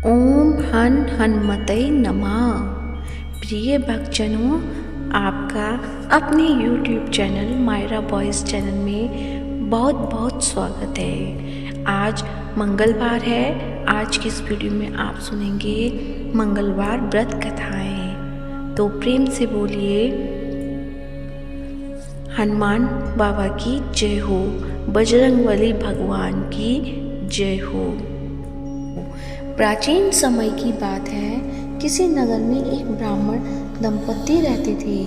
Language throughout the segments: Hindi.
ओम हनुमते नमः। प्रिय भक्तजनों, आपका अपने YouTube channel Myra boys channel में बहुत बहुत स्वागत है। आज मंगलवार है। आज की इस वीडियो में आप सुनेंगे मंगलवार व्रत कथाएं। तो प्रेम से बोलिए हनुमान बाबा की जय हो, बजरंगबली भगवान की जय हो। प्राचीन समय की बात है। किसी नगर में एक ब्राह्मण दंपत्ति रहते थे।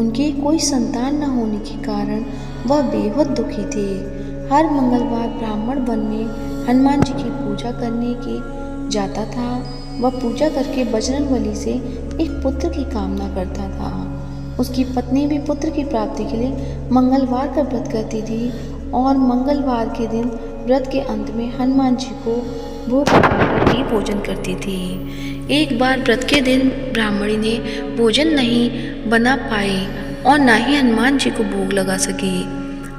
उनके कोई संतान न होने के कारण वह बेहद दुखी थे। हर मंगलवार ब्राह्मण वन में हनुमान जी की पूजा करने के जाता था। वह पूजा करके बजरंगबली से एक पुत्र की कामना करता था। उसकी पत्नी भी पुत्र की प्राप्ति के लिए मंगलवार का व्रत करती थी और मंगलवार के दिन व्रत के अंत में हनुमान जी को भोग लगाकर ही भोजन करती थी। एक बार व्रत के दिन ब्राह्मणी ने भोजन नहीं बना पाई और ना ही हनुमान जी को भोग लगा सकी।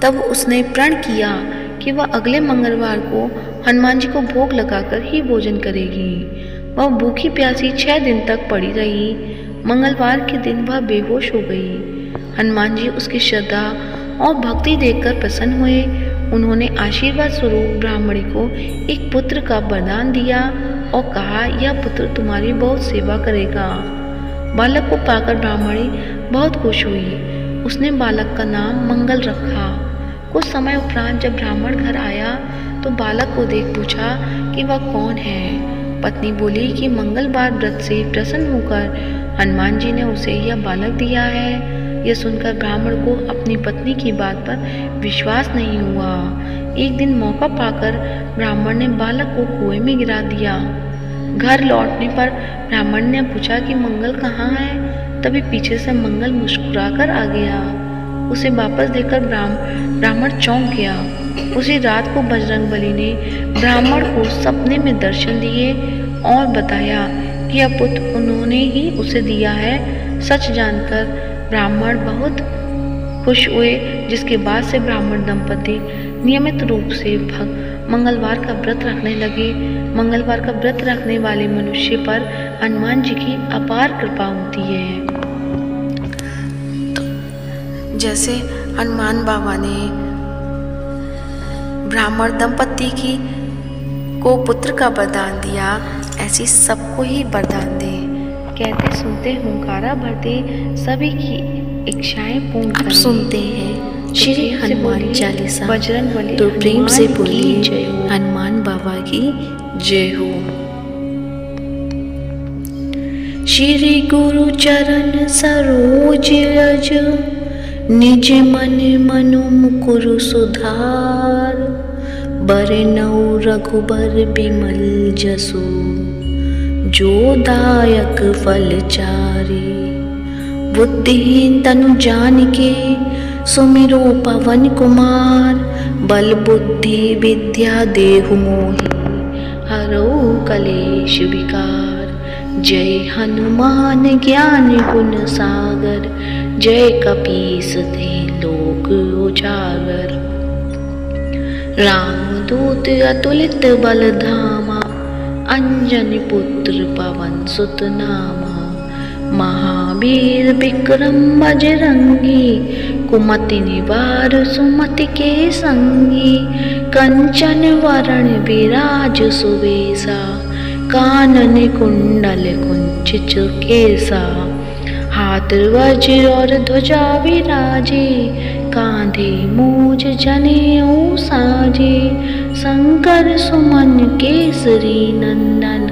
तब उसने प्रण किया कि वह अगले मंगलवार को हनुमान जी को भोग लगाकर ही भोजन करेगी। वह भूखी प्यासी 6 दिन तक पड़ी रही। मंगलवार के दिन वह बेहोश हो गई। हनुमान जी उसकी श्रद्धा और भक्ति देखकर प्रसन्न हुए। उन्होंने आशीर्वाद स्वरूप ब्राह्मणी को एक पुत्र का वरदान दिया और कहा, यह पुत्र तुम्हारी बहुत सेवा करेगा। बालक को पाकर ब्राह्मणी बहुत खुश हुई। उसने बालक का नाम मंगल रखा। कुछ समय उपरांत जब ब्राह्मण घर आया तो बालक को देख पूछा कि वह कौन है। पत्नी बोली कि मंगलवार व्रत से प्रसन्न होकर हनुमान जी ने उसे यह बालक दिया है। यह सुनकर ब्राह्मण को अपनी पत्नी की बात पर विश्वास नहीं हुआ। एक दिन मौका पाकर ब्राह्मण ने बालक को कुएं में गिरा दिया। घर लौटने पर ब्राह्मण ने पूछा कि मंगल कहाँ है। तभी पीछे से मंगल मुस्कुराकर आ गया। उसे वापस देखकर ब्राह्मण चौंक गया। उसी रात को बजरंगबली ने ब्राह्मण को सपने में दर्शन दिए और बताया कि यह पुत्र उन्होंने ही उसे दिया है। सच जानकर ब्राह्मण बहुत खुश हुए, जिसके बाद से ब्राह्मण दंपति नियमित रूप से मंगलवार का व्रत रखने लगे। मंगलवार का व्रत रखने वाले मनुष्य पर हनुमान जी की अपार कृपा होती है। तो जैसे हनुमान बाबा ने ब्राह्मण दंपति को पुत्र का वरदान दिया, ऐसी सबको ही वरदान दे। कहते सुनते हुंकारा भरते सभी की इच्छाएं पूर्ण करें। अब सुनते हैं श्री हनुमान चालीसा। बजरंगबली तो प्रेम से बोलिए हनुमान बाबा की जय हो। श्री गुरु चरण सरोज रज, निज मन मनु मुकुरु सुधार। बरनउँ रघुबर बिमल जसु, जो दायक फल चारि। बुद्धिहीन तनु जानिके, सुमिरो पवन कुमार। बल बुद्धि विद्या देहु मोहि, हरऊ कलेश विकार। जय हनुमान ज्ञान गुण सागर, जय कपीस तिहुँ लोक उजागर। रामदूत अतुलित बल धामा, अंजनी पुत्र पवन सुत नामा। महावीर विक्रम बजरंगी, कुमति निवार सुमति के संगी। कंचन वरण विराज सुबेसा, कानन कुंडल कुंचित केसा। हाथ वज्र और ध्वजा विराजे, कांधे मूज जनेऊ साजे। शंकर सुमन केसरी नंदन,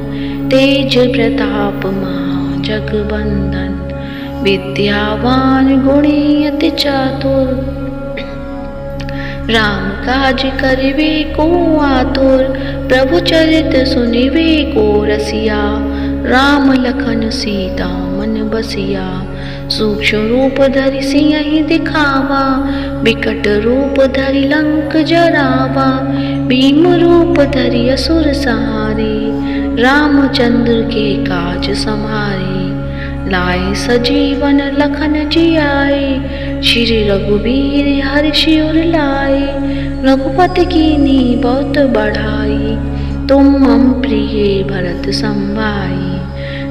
तेज प्रताप महाजगवंदन। विद्यावान गुणी अति चातुर, राम काज करिबे को आतुर। प्रभु चरित सुनिबे को रसिया, राम लखन सीता मन बसिया। सूक्ष्म रूप धरि सियहि दिखावा, विकट रूप धरि लंक जरावा। भीम रूप धरि असुर संहारे, रामचंद्र के काज समारे। लाए सजीवन लखन जियाए, श्री रघुवीर हर्षि उर लाए। रघुपति कीन्ही बहुत बढ़ाई, तुम मम प्रिय भरत संभाई,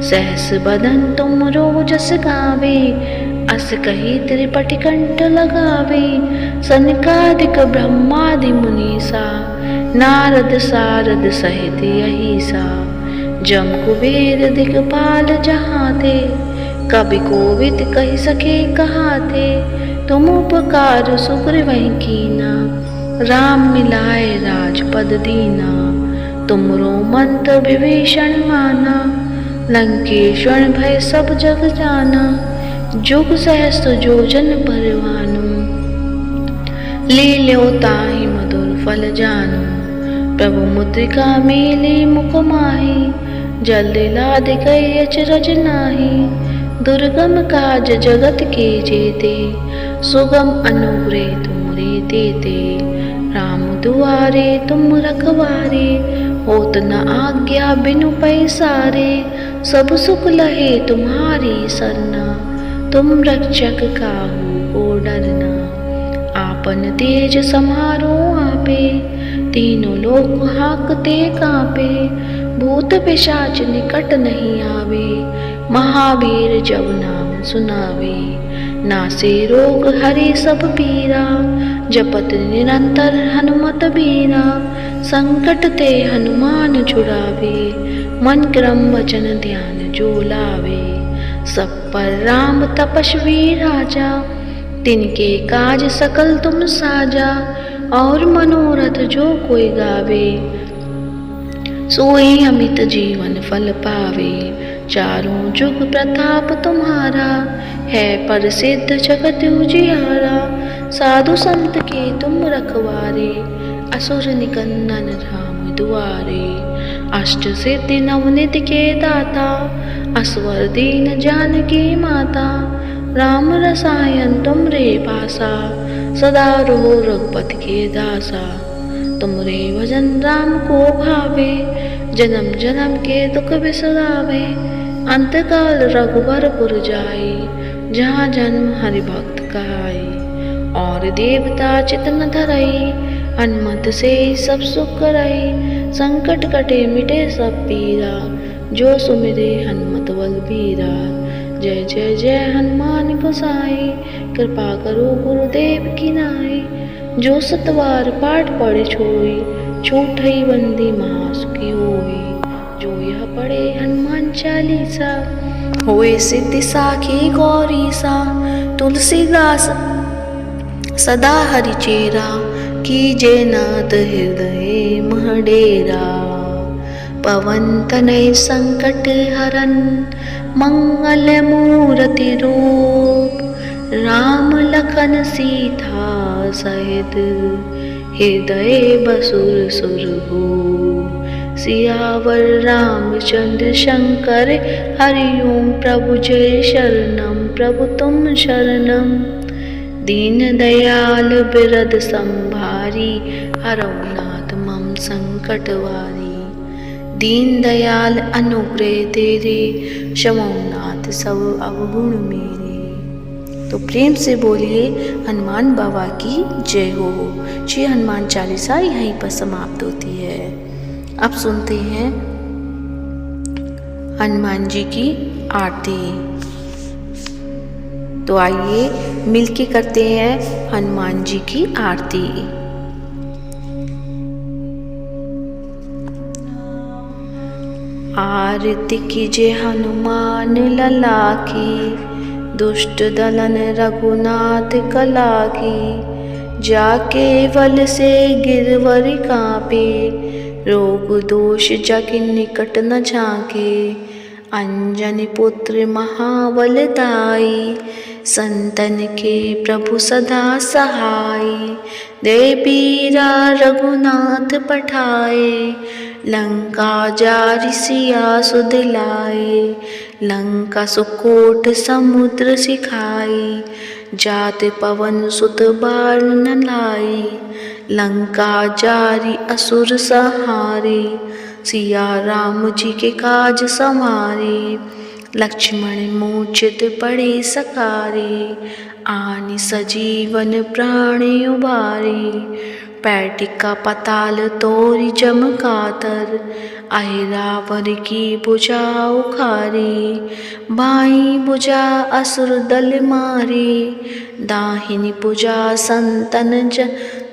सहस बदन तुम रोजस गावे, अस कही त्रिपटि कंठ लगावे। सनकादिक ब्रह्मादि मुनीसा, नारद सारद सहित अहिसा, जम कुबेर दिगपाल जहाँ थे, कवि कोविद कही सके कहाते। तुम उपकार सुग्रीवहि कीना, राम मिलाए राजपद दीना। तुमरो मंत्र विभीषण माना, लंकेश्वर भय सब जग जाना। जुग सहस्त्र जोजन परवानु, लील्यो ताहि मधुर फल जानु। प्रभु मुद्रिका मेली मुख माही, जल्दी लाद गए अचरज नाही। दुर्गम काज जगत के जेते, सुगम अनुग्रह तुमरे देते। राम दुआरे तुम रखवारे, होत न आज्ञा बिनु पैसारे। सब सुख लहे तुम्हारी सरना, तुम रक्षक काहू को डरना। आपन तेज समारो आपे, तीनों लोक हाकते कांपे। भूत पिशाच निकट नहीं आवे, महावीर जब नाम सुनावे। नासे रोग हरे सब पीरा, जपत निरंतर हनुमत बीरा। संकट ते हनुमान छुड़ावे, मन क्रम वचन ध्यान जो लावे। सब पर राम तपस्वी राजा, तिनके काज सकल तुम साजा। और मनोरथ जो कोई गावे, सोई अमित जीवन फल पावे। चारों जुग प्रताप तुम्हारा, है प्रसिद्ध जगत उजियारा। साधु संत के तुम रखवारे, असुर निकंदन राम दुआरे। अष्ट सिद्धि नवनिधि के दाता, असवर दीन जानकी माता। राम रसायन तुमरे पासा, सदा रहो रघुपति के दासा। तुमरे भजन राम को भावे, जन्म जन्म के दुख बिसरावे। अंतकाल रघुवरपुर जाए, जहाँ जन्म हरि भक्त कहाए। और देवता चित न धरई, हनुमत से सब सुख करई। संकट कटे मिटे सब पीरा, जो सुमिरे हनुमत बलबीरा। जय जय जय हनुमान गोसाई, कृपा करो गुरुदेव की नाई। जो सतवार पाठ पढ़े छोई, छूटई बंदी महासुखी होई। जो यह पढ़े हनुमान चालीसा, होए सिद्धि साखी गौरीसा। तुलसीदास सदा हरिचेरा, कीजे नाथ हृदय मह डेरा। पवन तनय संकट हरन, मंगल मूर्ति रूप। राम लखन सीता सहित, हृदय बसुर सुरभूप। सियावर रामचंद्र शंकर, हरिओम प्रभु जय शरणम। प्रभु तुम शरणम, दीन दयाल बिरद संभारी। हरौ नाथ मम संकट वारी। दीन दयाल अनुग्रह तेरे, क्षमौ नाथ सब अवगुण मेरे। तो प्रेम से बोलिए हनुमान बाबा की जय हो। श्री हनुमान चालीसा यहीं पर समाप्त होती है। अब सुनते हैं हनुमान जी की आरती। तो आइए मिलके करते हैं हनुमान जी की आरती। आरती कीजे हनुमान लला की, दुष्ट दलन रघुनाथ कला की। जाके बल से गिरवर कांपे, रोग दोष जग निकट न झांके। अंजनी पुत्र महाबलदाई, संतन के प्रभु सदा सहाय। दे पीरा रघुनाथ पठाए, लंका जारि सिया सुध लाए। लंका सुकोट समुद्र सिखाई, जात पवन सुत बार न लाई। लंका जारि असुर सहारे, सिया राम जी के काज संवारे। लक्ष्मण मूर्छित पड़े सकारे, आनि सजीवन प्राण उबारे। पैर टिका पाताल तोरी जमकातर, आए रावण की भुजा उखारी, बाई भुजा असुर दल मारे, दाहिनी भुजा संतन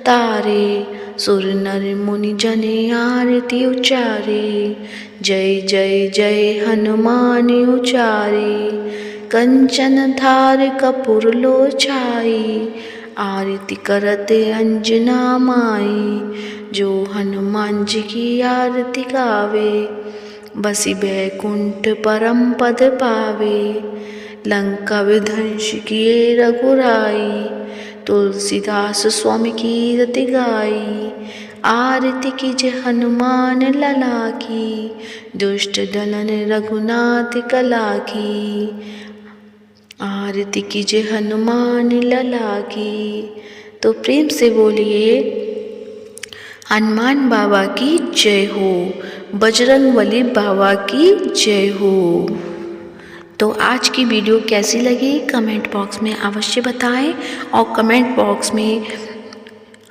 तारे, सुर नर मुनि जने आरती उचारे, जय जय जय हनुमान उचारे, कंचन थार कपूर लो छाई, आरती करत अंजना माई, जो हनुमान जी की आरती गावे, बसी बैकुंठ परम पद पावे, लंका विध्वंस किए रघुराई, तुलसीदास स्वामी की रति गाई, आरती कीजे हनुमान लला की, दुष्ट दलन रघुनाथ कला की, आरती कीजे हनुमान लला की। तो प्रेम से बोलिए हनुमान बाबा की जय हो, बजरंगबली बाबा की जय हो। तो आज की वीडियो कैसी लगी कमेंट बॉक्स में अवश्य बताएं और कमेंट बॉक्स में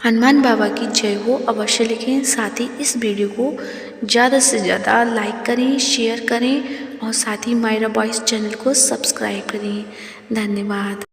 हनुमान बाबा की जय हो अवश्य लिखें। साथ ही इस वीडियो को ज़्यादा से ज़्यादा लाइक करें, शेयर करें और साथ ही मायरा बॉयज़ चैनल को सब्सक्राइब करें। धन्यवाद।